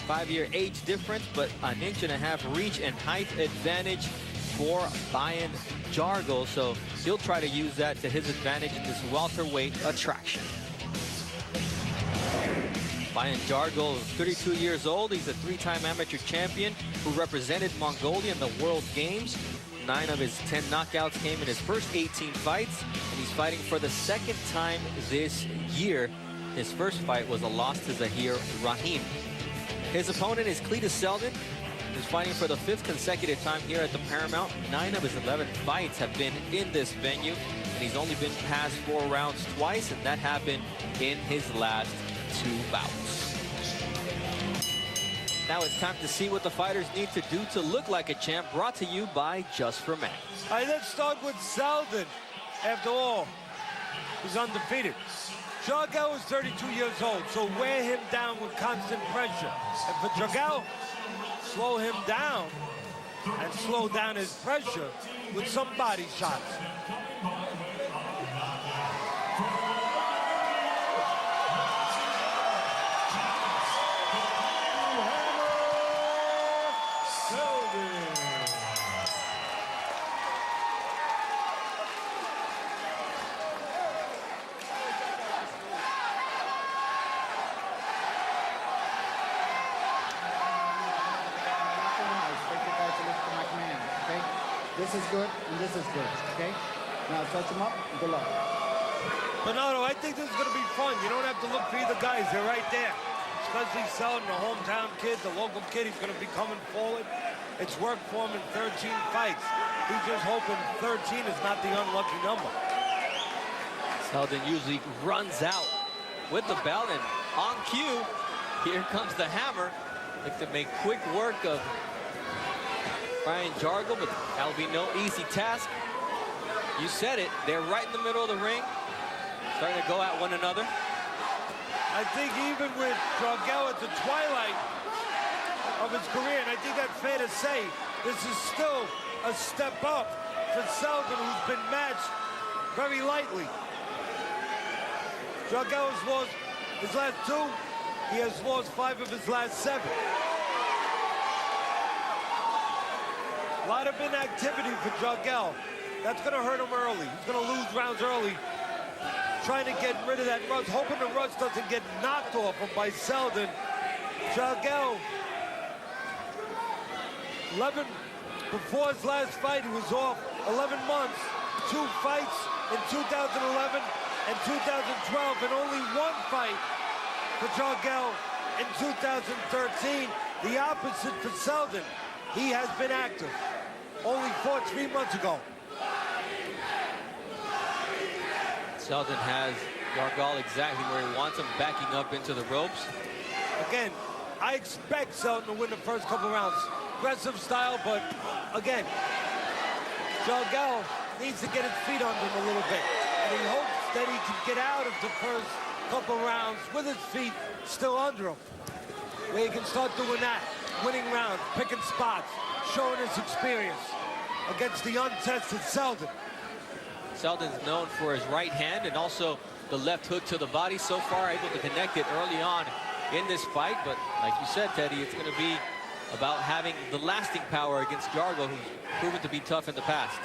5-year age difference, but an 1.5 reach and height advantage for Bayan Jargal. So he'll try to use that to his advantage in this welterweight attraction. Bayan Jargal is 32 years old. He's a 3-time amateur champion who represented Mongolia in the World Games. 9 of his 10 knockouts came in his first 18 fights, and he's fighting for the 2nd time this year. His first fight was a loss to Zahir Rahim. His opponent is Cletus Seldin, who's fighting for the 5th consecutive time here at the Paramount. 9 of his 11 fights have been in this venue, and he's only been past 4 rounds twice, and that happened in his last 2 bouts. Now it's time to see what the fighters need to do to look like a champ, brought to you by Just for Men. All right, let's start with Seldin. After all, he's undefeated. Jargal is 32 years old, so wear him down with constant pressure. And for Jargal, slow him down and slow down his pressure with some body shots. This is good, and this is good, okay? Now touch them up, and good luck. Bernardo, I think this is going to be fun. You don't have to look for either guys. They're right there. Especially Seldin, the hometown kid, the local kid. He's going to be coming forward. It's worked for him in 13 fights. He's just hoping 13 is not the unlucky number. Seldin usually runs out with the belt, and on cue, here comes the hammer. Like to make quick work of Bayan Jargal, but that'll be no easy task. You said it, they're right in the middle of the ring, starting to go at one another. I think even with Jargal at the twilight of his career, and I think that's fair to say, this is still a step up for Seldin, who's been matched very lightly. Jargal has lost his last 2. He has lost 5 of his last 7. A lot of inactivity for Jargal. That's going to hurt him early. He's going to lose rounds early, trying to get rid of that rush, hoping the rush doesn't get knocked off him by Seldin. Jargal, before his last fight, he was off 11 months, 2 fights in 2011 and 2012, and only 1 fight for Jargal in 2013. The opposite for Seldin. He has been active. Only fought 3 months ago. Seldin has Jargal exactly where he wants him, backing up into the ropes. Again, I expect Seldin to win the first couple rounds. Aggressive style, but again, Jargal needs to get his feet under him a little bit. And he hopes that he can get out of the first couple rounds with his feet still under him, where he can start doing that. Winning rounds, picking spots, showing his experience against the untested Seldin. Seldin's known for his right hand and also the left hook to the body. So far, able to connect it early on in this fight. But like you said, Teddy, it's going to be about having the lasting power against Jargal, who's proven to be tough in the past.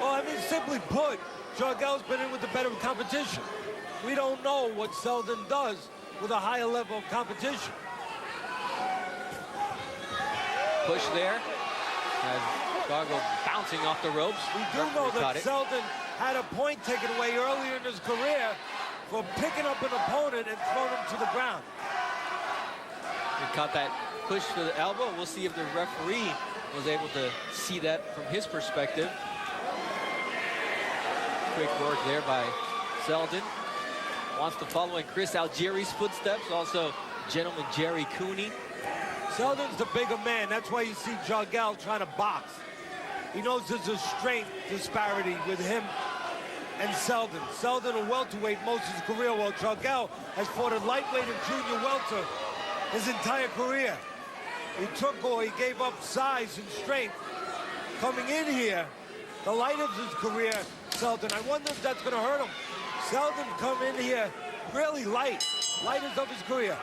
Well, I mean, simply put, Jargal's been in with the better competition. We don't know what Seldin does with a higher level of competition. Push there as Jargal bouncing off the ropes. We do know that Seldin had a point taken away earlier in his career for picking up an opponent and throwing him to the ground. He caught that push to the elbow. We'll see if the referee was able to see that from his perspective. Quick work there by Seldin. Wants to follow in Chris Algieri's footsteps. Also, gentleman Jerry Cooney. Seldin's the bigger man. That's why you see Jargal trying to box. He knows there's a strength disparity with him and Seldin. Seldin a welterweight most of his career, while Jargal has fought at lightweight and junior welter his entire career. He gave up size and strength. Coming in here, the light of his career, Seldin, I wonder if that's going to hurt him. Seldin come in here really light, lightest of his career.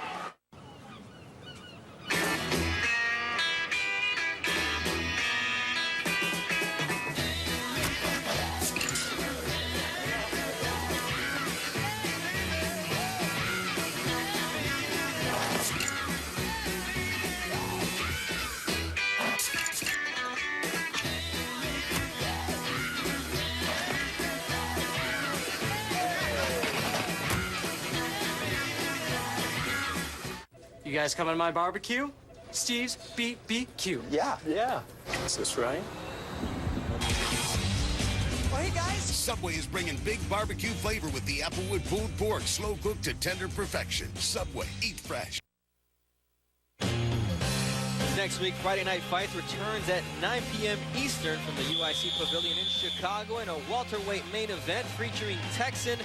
guys coming to my barbecue? Steve's BBQ. Yeah. Yeah. Is this right? Oh, hey, guys. Subway is bringing big barbecue flavor with the Applewood pulled pork, slow cooked to tender perfection. Subway, eat fresh. Next week, Friday Night Fights returns at 9 p.m. Eastern from the UIC Pavilion in Chicago in a welterweight main event featuring Texan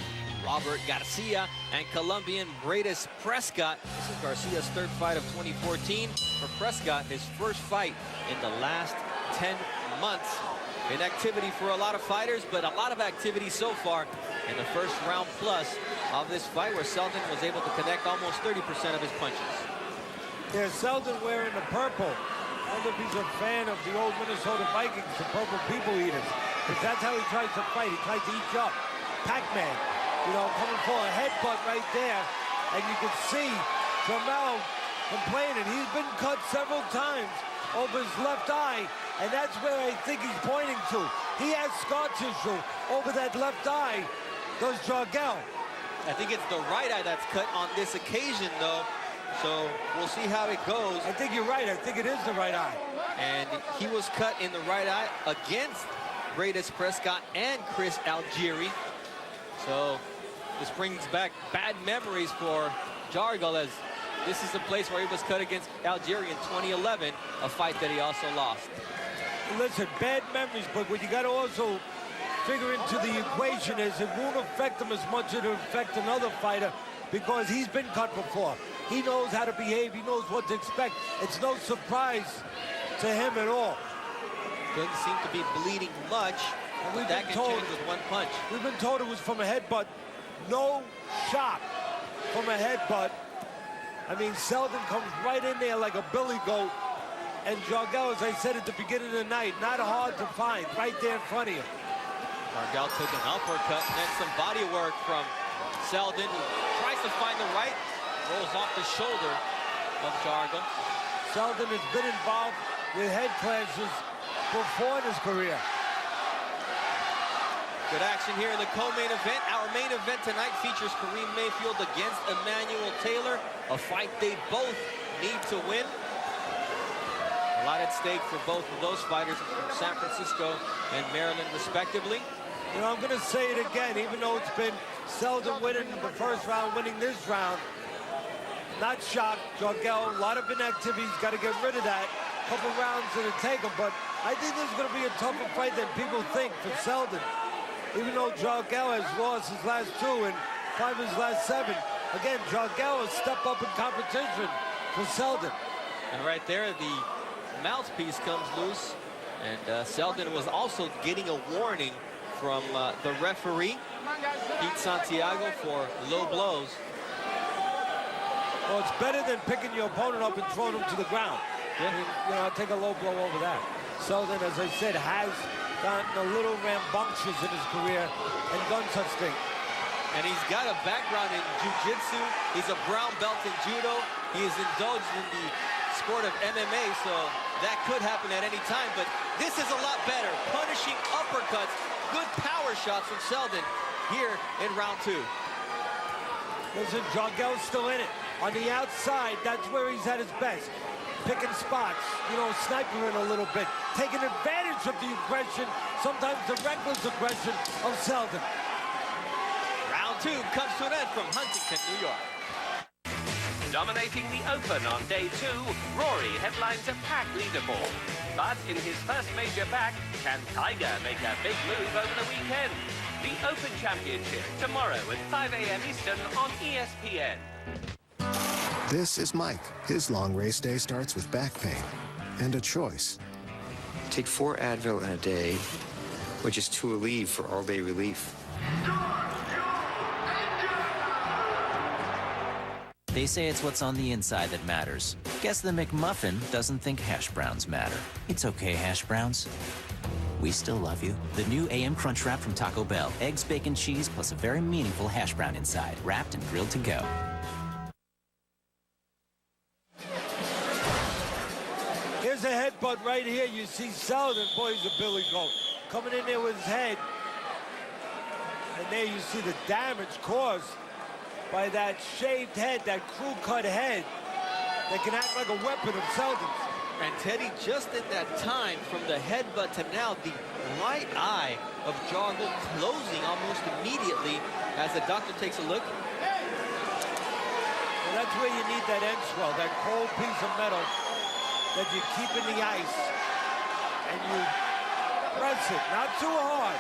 Robert Garcia and Colombian Cletus Prescott. This is Garcia's third fight of 2014. For Prescott, his first fight in the last 10 months. In activity for a lot of fighters, but a lot of activity so far in the first round plus of this fight, where Seldin was able to connect almost 30% of his punches. Yeah, Seldin wearing the purple. I wonder if he's a fan of the old Minnesota Vikings, the purple people eaters. Because that's how he tries to fight. He tries to eat you up. Pac-Man, you know, coming for a headbutt right there. And you can see Jamel complaining. He's been cut several times over his left eye. And that's where I think he's pointing to. He has scar tissue over that left eye, does Jargal. I think it's the right eye that's cut on this occasion, though. So we'll see how it goes. I think you're right. I think it is the right eye. And he was cut in the right eye against Cletus Prescott and Chris Algieri. So this brings back bad memories for Jargal, as this is the place where he was cut against Algieri in 2011, a fight that he also lost. Listen, bad memories, but what you got to also figure into the equation is it won't affect him as much as it'll affect another fighter, because he's been cut before. He knows how to behave. He knows what to expect. It's no surprise to him at all. Doesn't seem to be bleeding much. And that can change with one punch. We've been told it was from a headbutt. No shot from a headbutt. I mean, Seldin comes right in there like a billy goat. And Jargal, as I said at the beginning of the night, not hard to find, right there in front of you. Jargal took an uppercut and then some body work from Seldin, who tries to find the right, rolls off the shoulder of Jargal. Seldin has been involved with head clashes before in his career. Good action here in the co-main event. Our main event tonight features Kareem Mayfield against Emmanuel Taylor, a fight they both need to win. A lot at stake for both of those fighters from San Francisco and Maryland, respectively. You know, I'm going to say it again, even though it's been Seldin winning the first round, winning this round. Not shocked. Jargal, a lot of inactivity. He's got to get rid of that. Couple rounds to take him, but I think this is going to be a tougher fight than people think for Seldin. Even though Jargal has lost his last 2 and 5 of his last 7. Again, Jargal has stepped up in competition for Seldin. And right there, the mouthpiece comes loose. And Seldin was also getting a warning from the referee, Pete Santiago, for low blows. Well, it's better than picking your opponent up and throwing him to the ground. Yeah. I mean, you know, I'll take a low blow over that. Seldin, as I said, has gotten a little rambunctious in his career and done such things. And he's got a background in jiu-jitsu. He's a brown belt in judo. He is indulged in the sport of MMA, so that could happen at any time. But this is a lot better. Punishing uppercuts, good power shots from Seldin here in round 2. Listen, Jargal's still in it. On the outside, that's where he's at his best. Picking spots, you know, snipering a little bit, taking advantage of the aggression, sometimes the reckless aggression of Seldin. Round 2 comes to an end from Huntington, New York. Dominating the Open on day 2, Rory headlines a packed leaderboard. But in his first major back, can Tiger make a big move over the weekend? The Open Championship tomorrow at 5 a.m. Eastern on ESPN. This is Mike. His long race day starts with back pain and a choice. Take 4 Advil in a day, which is to Aleve for all-day relief. They say it's what's on the inside that matters. Guess the McMuffin doesn't think hash browns matter. It's okay, hash browns. We still love you. The new AM Crunch Wrap from Taco Bell. Eggs, bacon, cheese, plus a very meaningful hash brown inside. Wrapped and grilled to go. Here's a headbutt right here. You see Seldin, boy, he's a billy goat. Coming in there with his head. And there you see the damage caused by that shaved head, that crew cut head that can act like a weapon of Seldin's. And Teddy, just in that time, from the headbutt to now, the right eye of Jargal closing almost immediately as the doctor takes a look. Well, that's where you need that end swell, that cold piece of metal that you keep in the ice. And you press it, not too hard,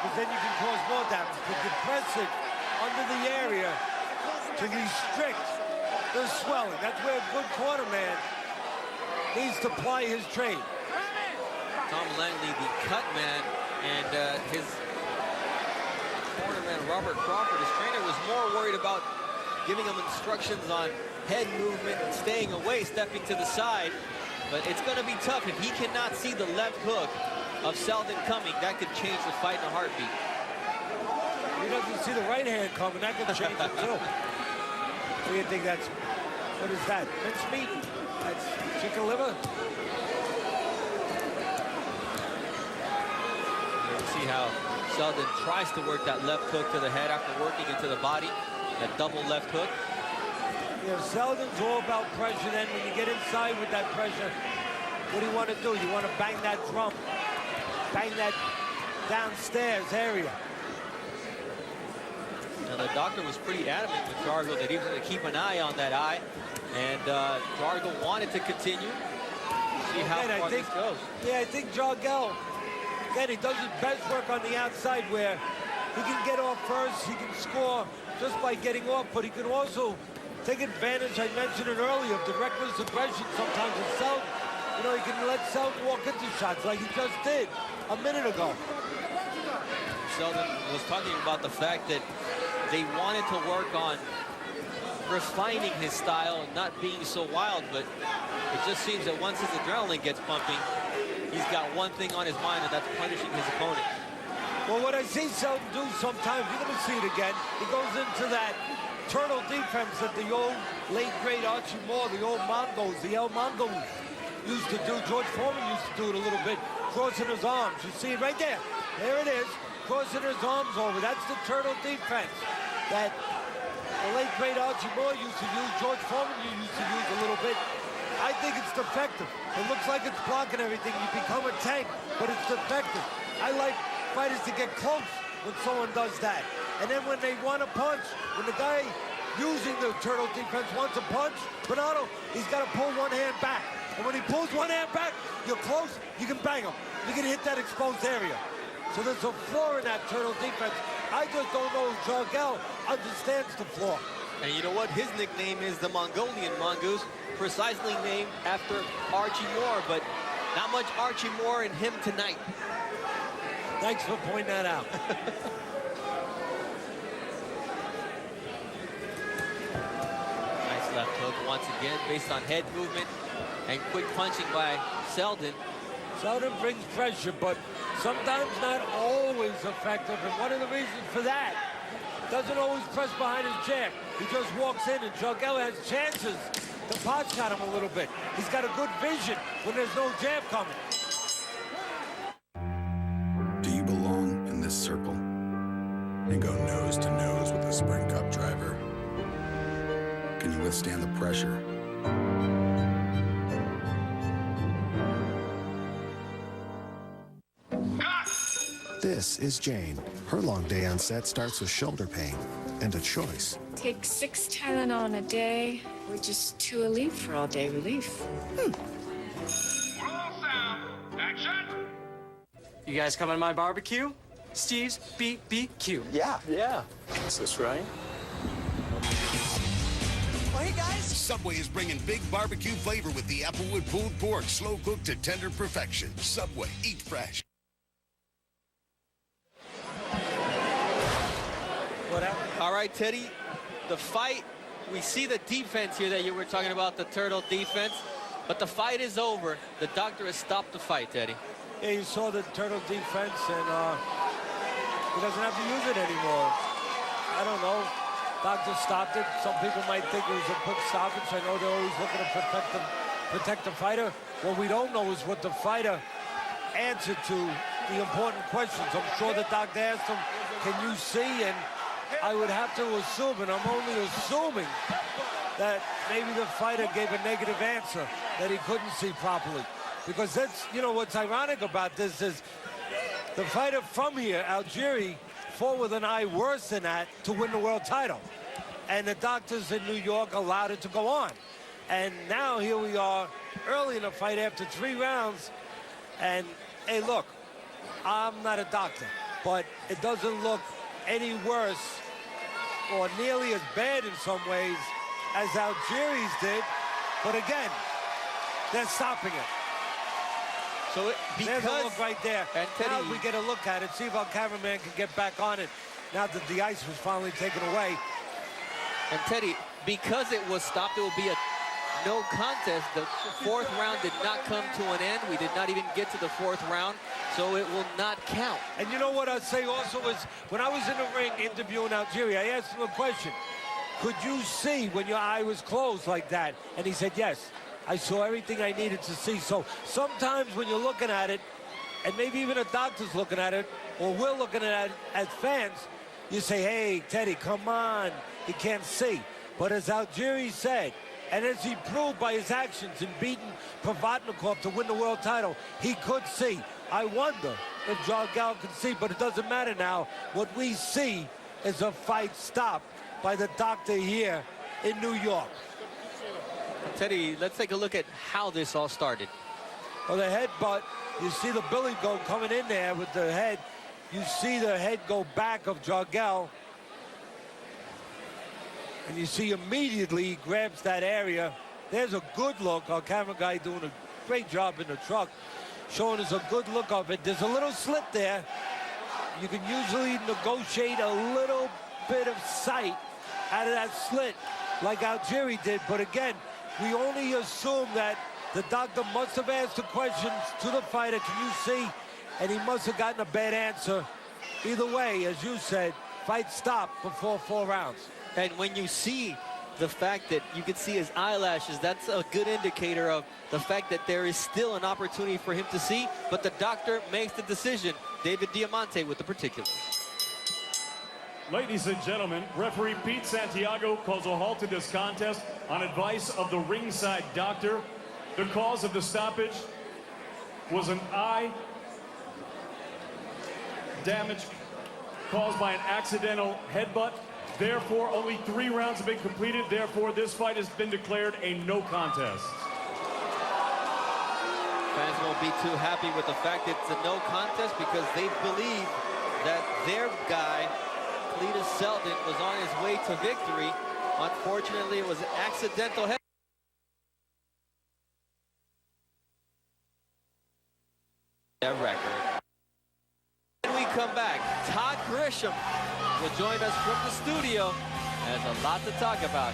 because then you can cause more damage, but you press it under the area to restrict the swelling. That's where a good cornerman needs to ply his trade. Tom Langley, the cut man, and his cornerman, Robert Crawford, his trainer, was more worried about giving him instructions on head movement and staying away, stepping to the side. But it's going to be tough. If he cannot see the left hook of Seldin coming, that could change the fight in a heartbeat. He doesn't see the right hand coming. That could change it, too. So you think that's, what is that? Mince meat? That's chicken liver? You see how Seldin tries to work that left hook to the head after working into the body. That double left hook. Yeah, Seldin's all about pressure. Then when you get inside with that pressure, what do you want to do? You want to bang that drum. Bang that downstairs area. Now, the doctor was pretty adamant with Jargal that he was going to keep an eye on that eye. And Jargal wanted to continue. See how far this goes. Yeah, I think Jargal, again, he does his best work on the outside where he can get off first, he can score just by getting off, but he can also take advantage, I mentioned it earlier, of the reckless aggression sometimes with Seldin. You know, he can let Seldin walk into shots like he just did a minute ago. Seldin was talking about the fact that they wanted to work on refining his style and not being so wild, but it just seems that once his adrenaline gets pumping, he's got one thing on his mind, and that's punishing his opponent. Well, what I see Seldin do sometimes, you're going to see it again, he goes into that turtle defense that the old late great Archie Moore, the old Mongols, the El Mongos used to do. George Foreman used to do it a little bit, crossing his arms. You see it right there. There it is, crossing his arms over. That's the turtle defense that the late great Archie Moore used to use. George Foreman used to use a little bit. I think it's defective. It looks like it's blocking everything. You become a tank, but it's defective. I like fighters to get close when someone does that. And then when they want to punch, when the guy using the turtle defense wants to punch, Bernardo, he's got to pull one hand back. And when he pulls one hand back, you're close, you can bang him. You can hit that exposed area. So there's a flaw in that turtle defense. I just don't know if Jargal understands the flaw. And you know what? His nickname is the Mongolian Mongoose, precisely named after Archie Moore, but not much Archie Moore in him tonight. Thanks for pointing that out. Nice left hook once again, based on head movement and quick punching by Seldin. Seldin brings pressure, but sometimes not always effective. And one of the reasons for that, doesn't always press behind his jab. He just walks in, and Jargal has chances to punch at him a little bit. He's got a good vision when there's no jab coming. Do you belong in this circle and go nose to nose with a Sprint Cup driver? Can you withstand the pressure? This is Jane. Her long day on set starts with shoulder pain and a choice. Take 6 Tylenol a day, or just 2 Aleve for all-day relief. Roll sound. Action. You guys coming to my barbecue? Steve's BBQ. Yeah. Is this right? Oh, hey, guys. Subway is bringing big barbecue flavor with the Applewood pulled pork, slow cooked to tender perfection. Subway, eat fresh. All right, Teddy, the fight, we see the defense here that you were talking about, the turtle defense, but the fight is over. The doctor has stopped the fight, Teddy. Yeah, you saw the turtle defense, and he doesn't have to use it anymore. I don't know. Doctor stopped it. Some people might think it was a quick stoppage. I know they're always looking to protect the fighter. What we don't know is what the fighter answered to the important questions. I'm sure the doctor asked him, can you see? And I would have to assume, and I'm only assuming, that maybe the fighter gave a negative answer that he couldn't see properly. Because that's, you know, what's ironic about this is the fighter from here, Algieri, fought with an eye worse than that to win the world title. And the doctors in New York allowed it to go on. And now here we are early in the fight after 3 rounds. And, hey, look, I'm not a doctor, but it doesn't look any worse or nearly as bad in some ways as Algieri's did. But again, they're stopping it. So there's a look right there. And Teddy, now we get a look at it, see if our cameraman can get back on it now that the ice was finally taken away. And Teddy, because it was stopped, it will be a no contest. The 4th round did not come to an end. We did not even get to the 4th round, so it will not count. And you know what I'd say also is, when I was in the ring interviewing Algieri, I asked him a question. Could you see when your eye was closed like that? And he said, yes. I saw everything I needed to see. So sometimes when you're looking at it, and maybe even a doctor's looking at it, or we're looking at it as fans, you say, hey, Teddy, come on. He can't see. But as Algieri said, and as he proved by his actions in beating Provodnikov to win the world title, he could see. I wonder if Jargal can see, but it doesn't matter now. What we see is a fight stopped by the doctor here in New York. Teddy, let's take a look at how this all started. Well, the headbutt, you see the billy goat coming in there with the head. You see the head go back of Jargal. And you see immediately he grabs that area. There's a good look. Our camera guy doing a great job in the truck, showing us a good look of it. There's a little slit there. You can usually negotiate a little bit of sight out of that slit like Algieri did. But again, we only assume that the doctor must have asked the questions to the fighter, can you see? And he must have gotten a bad answer. Either way, as you said, fight stopped before 4 rounds. And when you see the fact that you can see his eyelashes, that's a good indicator of the fact that there is still an opportunity for him to see, but the doctor makes the decision. David Diamante with the particulars. Ladies and gentlemen, referee Pete Santiago calls a halt to this contest on advice of the ringside doctor. The cause of the stoppage was an eye damage caused by an accidental headbutt. Therefore, only 3 rounds have been completed. Therefore, this fight has been declared a no contest. Fans won't be too happy with the fact that it's a no contest because they believe that their guy, Cletus Seldin, was on his way to victory. Unfortunately, it was an accidental head. That record. When we come back, Todd Grisham will join us from the studio. There's a lot to talk about.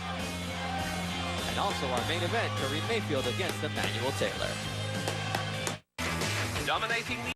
And also our main event, Kareem Mayfield against Emmanuel Taylor. Dominating the